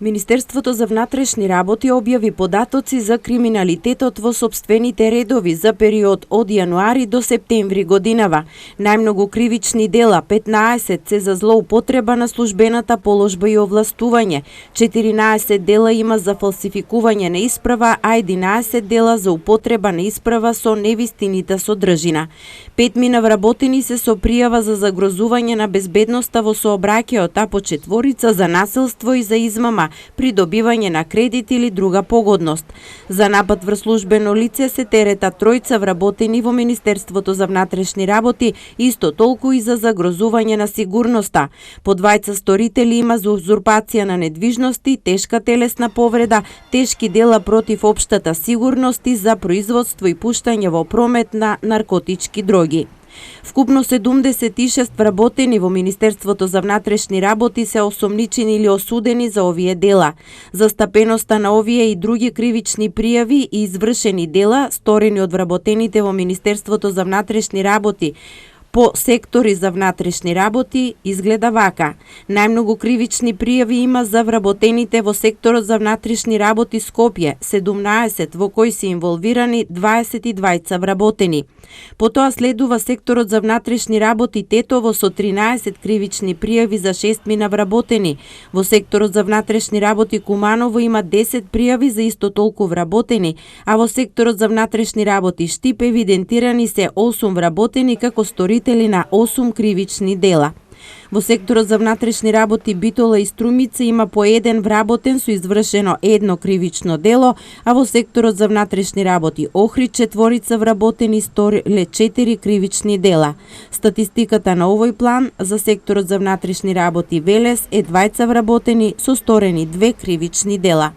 Министерството за внатрешни работи објави податоци за криминалитетот во сопствените редови за период од јануари до септември годинава. Најмногу кривични дела, 15 се за злоупотреба на службената положба и овластување, 14 дела има за фалсификување на исправа, а 11 дела за употреба на исправа со невистинита содржина. 5 вработени се со пријава за загрозување на безбедноста во сообраќајот, а по 4 за насилство и за измама при добивање на кредит или друга погодност. За напад врз службено лице се терета 3 вработени во Министерството за внатрешни работи, исто толку и за загрозување на сигурноста. По 2 сторители има за узурпација на недвижности, тешка телесна повреда, тешки дела против општата сигурност и за производство и пуштање во промет на наркотички дроги. Вкупно 76 вработени во Министерството за внатрешни работи се осомничени или осудени за овие дела. Застапеноста на овие и други кривични пријави и извршени дела, сторени од вработените во Министерството за внатрешни работи, по сектори за внатрешни работи изгледа вака. Најмногу кривични пријави има за вработените во секторот за внатрешни работи Скопје, 17, во кои се инволвирани 22 вработени. Потоа следува секторот за внатрешни работи Тетово со 13 кривични пријави за 6 вработени. Во секторот за внатрешни работи Куманово има 10 пријави за исто толку вработени, а во секторот за внатрешни работи Штип евидентирани се 8 вработени како сторители на 8 кривични дела. Во секторот за внатрешни работи Битола и Струмица има по 1 вработен со извршено 1 кривично дело, а во секторот за внатрешни работи Охрид 4 вработени сториле 4 кривични дела. Статистиката на овој план за секторот за внатрешни работи Велес е 20 вработени со сторени 2 кривични дела.